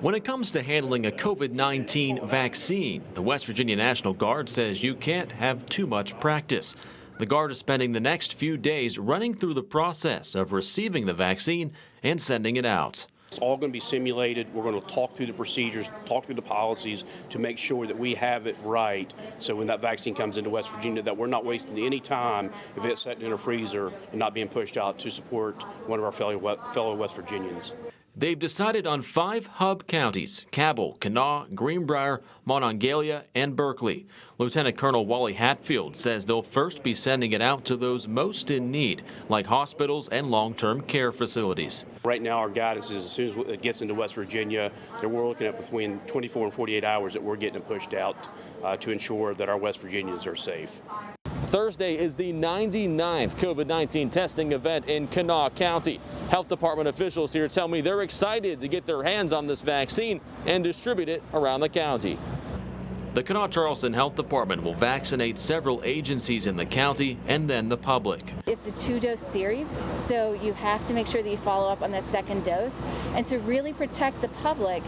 When it comes to handling a COVID-19 vaccine, the West Virginia National Guard says you can't have too much practice. The Guard is spending the next few days running through the process of receiving the vaccine and sending it out. It's all going to be simulated. We're going to talk through the procedures, talk through the policies to make sure that we have it right. So when that vaccine comes into West Virginia, that we're not wasting any time if it's sitting in a freezer and not being pushed out to support one of our fellow West Virginians. They've decided on 5 hub counties: Cabell, Kanawha, Greenbrier, Monongalia, and Berkeley. Lieutenant Colonel Wally Hatfield says they'll first be sending it out to those most in need, like hospitals and long-term care facilities. Right now, our guidance is as soon as it gets into West Virginia, that we're looking at between 24 and 48 hours that we're getting it pushed out to ensure that our West Virginians are safe. Thursday is the 99th COVID-19 testing event in Kanawha County. Health Department officials here tell me they're excited to get their hands on this vaccine and distribute it around the county. The Kanawha-Charleston Health Department will vaccinate several agencies in the county and then the public. It's a 2-dose series, so you have to make sure that you follow up on that second dose. And to really protect the public,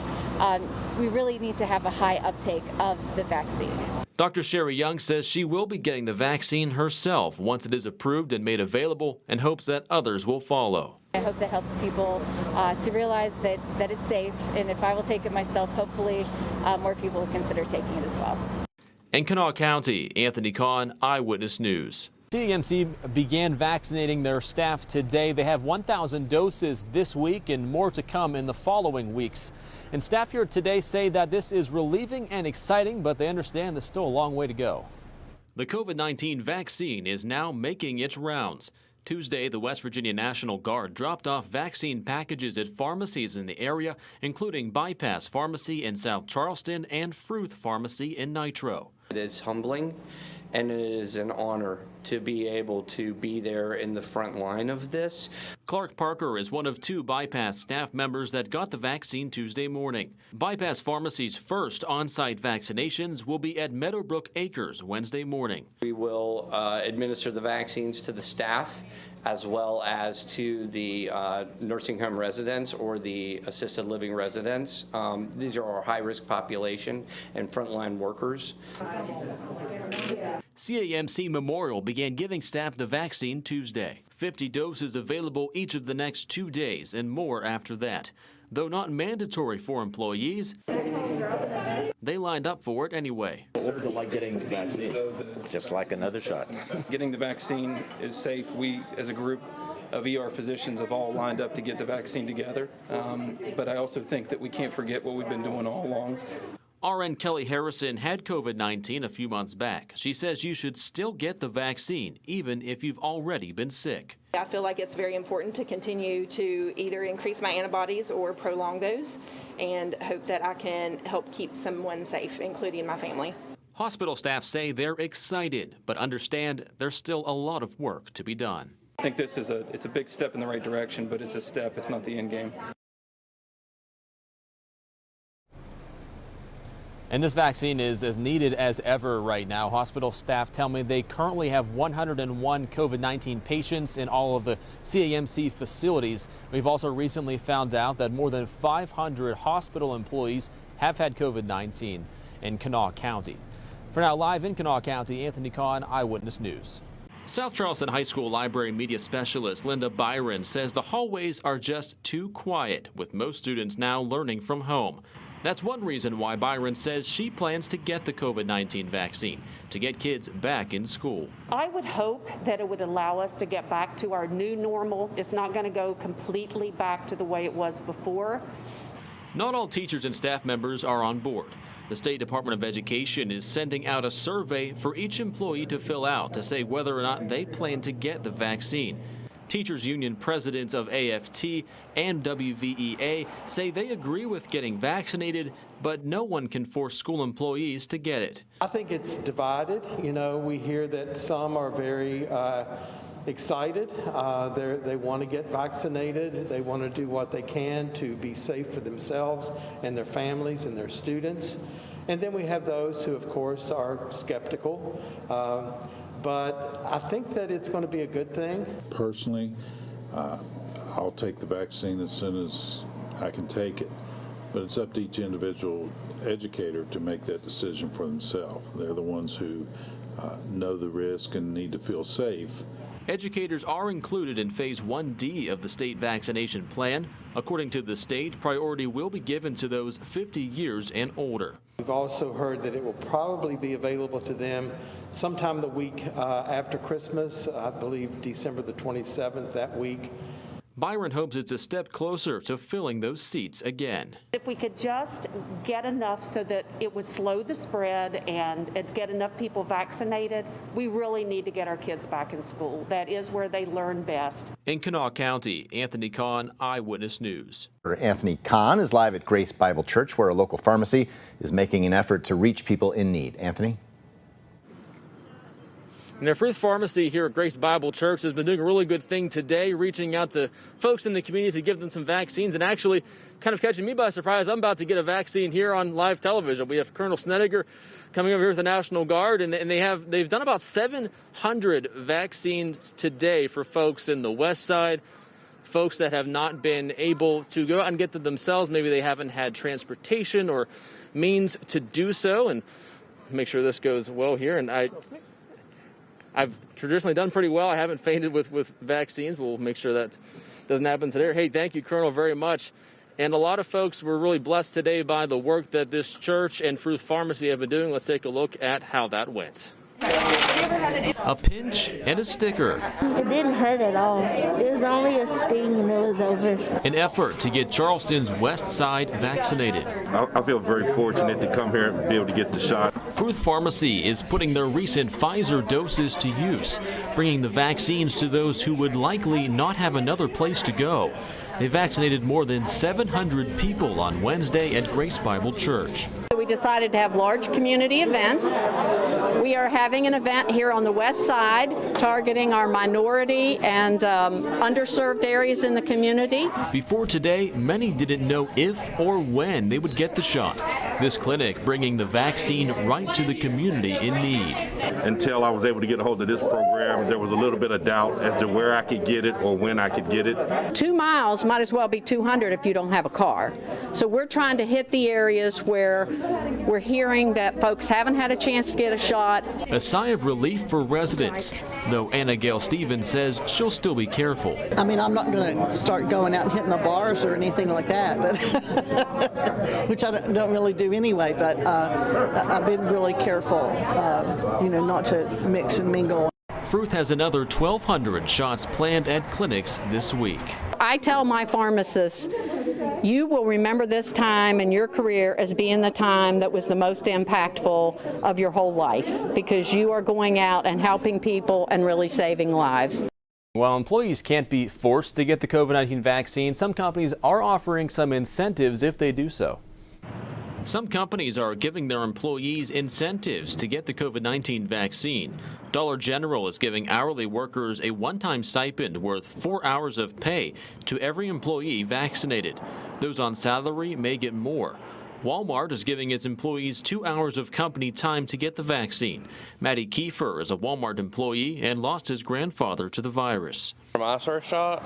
we really need to have a high uptake of the vaccine. Dr. Sherry Young says she will be getting the vaccine herself once it is approved and made available, and hopes that others will follow. I hope that helps people to realize that it's safe, and if I will take it myself, hopefully more people will consider taking it as well. In Kanawha County, Anthony Conn, Eyewitness News. CAMC began vaccinating their staff today. They have 1,000 doses this week and more to come in the following weeks. And staff here today say that this is relieving and exciting, but they understand there's still a long way to go. The COVID-19 vaccine is now making its rounds. Tuesday, the West Virginia National Guard dropped off vaccine packages at pharmacies in the area, including Bypass Pharmacy in South Charleston and Fruth Pharmacy in Nitro. It is humbling, and it is an honor to be able to be there in the front line of this. Clark Parker is one of 2 Bypass staff members that got the vaccine Tuesday morning. Bypass Pharmacy's first on-site vaccinations will be at Meadowbrook Acres Wednesday morning. We will administer the vaccines to the staff as well as to the nursing home residents or the assisted living residents. These are our high-risk population and frontline workers. CAMC Memorial began giving staff the vaccine Tuesday. 50 doses available each of the next 2 days and more after that. Though not mandatory for employees, they lined up for it anyway. What was it like getting the vaccine? Just like another shot. Getting the vaccine is safe. We, as a group of ER physicians, have all lined up to get the vaccine together. But I also think that we can't forget what we've been doing all along. RN Kelly Harrison had COVID-19 a few months back. She says you should still get the vaccine, even if you've already been sick. I feel like it's very important to continue to either increase my antibodies or prolong those, and hope that I can help keep someone safe, including my family. Hospital staff say they're excited, but understand there's still a lot of work to be done. I think this is it's a big step in the right direction, but it's a step. It's not the end game. And this vaccine is as needed as ever right now. Hospital staff tell me they currently have 101 COVID-19 patients in all of the CAMC facilities. We've also recently found out that more than 500 hospital employees have had COVID-19 in Kanawha County. For now, live in Kanawha County, Anthony Conn, Eyewitness News. South Charleston High School Library Media Specialist Linda Byron says the hallways are just too quiet, with most students now learning from home. That's one reason why Byron says she plans to get the COVID-19 vaccine, to get kids back in school. I would hope that it would allow us to get back to our new normal. It's not going to go completely back to the way it was before. Not all teachers and staff members are on board. The State Department of Education is sending out a survey for each employee to fill out to say whether or not they plan to get the vaccine. Teachers Union presidents of AFT and WVEA say they agree with getting vaccinated, but no one can force school employees to get it. I think it's divided. You know, we hear that some are very excited. They want to get vaccinated. They want to do what they can to be safe for themselves and their families and their students. And then we have those who, of course, are skeptical. But I think that it's going to be a good thing. Personally, I'll take the vaccine as soon as I can take it. but it's up to each individual educator to make that decision for themselves. They're the ones who know the risk and need to feel safe. Educators are included in Phase 1D of the state vaccination plan. According to the state, priority will be given to those 50 years and older. We've also heard that it will probably be available to them sometime the week after Christmas, I believe December the 27th that week. Byron hopes it's a step closer to filling those seats again. If we could just get enough so that it would slow the spread and get enough people vaccinated, we really need to get our kids back in school. That is where they learn best. In Kanawha County, Anthony Conn, Eyewitness News. Anthony Conn is live at Grace Bible Church, where a local pharmacy is making an effort to reach people in need. Anthony? And our Fruth Pharmacy here at Grace Bible Church has been doing a really good thing today, reaching out to folks in the community to give them some vaccines, and actually kind of catching me by surprise. I'm about to get a vaccine here on live television. We have Colonel Snedeker coming over here with the National Guard, and they've done about 700 vaccines today for folks in the West Side, folks that have not been able to go out and get them themselves. Maybe they haven't had transportation or means to do so. And make sure this goes well here. And I've traditionally done pretty well. I haven't fainted with vaccines. We'll make sure that doesn't happen today. Hey, thank you, Colonel, very much. And a lot of folks were really blessed today by the work that this church and Fruth Pharmacy have been doing. Let's take a look at how that went. A pinch and a sticker. It didn't hurt at all. It was only a sting and it was over. An effort to get Charleston's West Side vaccinated. I feel very fortunate to come here and be able to get the shot. Fruth Pharmacy is putting their recent Pfizer doses to use, bringing the vaccines to those who would likely not have another place to go. They vaccinated more than 700 people on Wednesday at Grace Bible Church. We decided to have large community events. We are having an event here on the West Side targeting our minority and underserved areas in the community. Before today, many didn't know if or when they would get the shot. This clinic bringing the vaccine right to the community in need. Until I was able to get a hold of this program, there was a little bit of doubt as to where I could get it or when I could get it. 2 miles might as well be 200 if you don't have a car. So we're trying to hit the areas where we're hearing that folks haven't had a chance to get a shot. A sigh of relief for residents, though Anna Gail Stevens says she'll still be careful. I mean, I'm not going to start going out and hitting the bars or anything like that, but which I don't really do anyway, but I've been really careful, not to mix and mingle. Fruth has another 1,200 shots planned at clinics this week. I tell my pharmacists, you will remember this time in your career as being the time that was the most impactful of your whole life, because you are going out and helping people and really saving lives. While employees can't be forced to get the COVID-19 vaccine, some companies are offering some incentives if they do so. Some companies are giving their employees incentives to get the COVID-19 vaccine. Dollar General is giving hourly workers a one-time stipend worth 4 hours of pay to every employee vaccinated. Those on salary may get more. Walmart is giving its employees 2 hours of company time to get the vaccine. Matty Kiefer is a Walmart employee and lost his grandfather to the virus. For my first shot,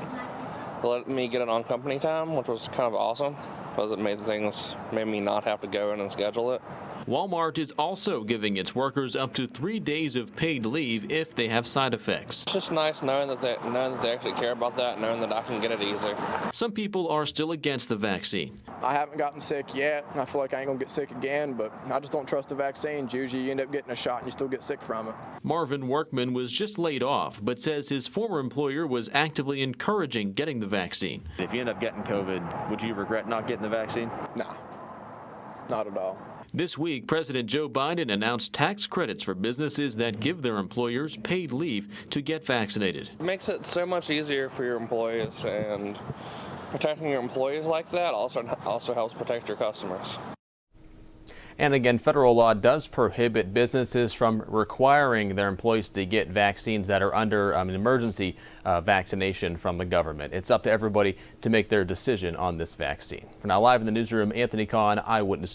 they let me get it on company time, which was kind of awesome, because it made me not have to go in and schedule it. Walmart is also giving its workers up to 3 days of paid leave if they have side effects. It's just nice knowing that they actually care about that, knowing that I can get it easy. Some people are still against the vaccine. I haven't gotten sick yet, and I feel like I ain't gonna get sick again, but I just don't trust the vaccines. Usually you end up getting a shot and you still get sick from it. Marvin Workman was just laid off, but says his former employer was actively encouraging getting the vaccine. If you end up getting COVID, would you regret not getting the vaccine? No, not at all. This week, President Joe Biden announced tax credits for businesses that give their employers paid leave to get vaccinated. It makes it so much easier for your employees, and protecting your employees like that also helps protect your customers. And again, federal law does prohibit businesses from requiring their employees to get vaccines that are under an emergency vaccination from the government. It's up to everybody to make their decision on this vaccine. For now, live in the newsroom, Anthony Conn, Eyewitness.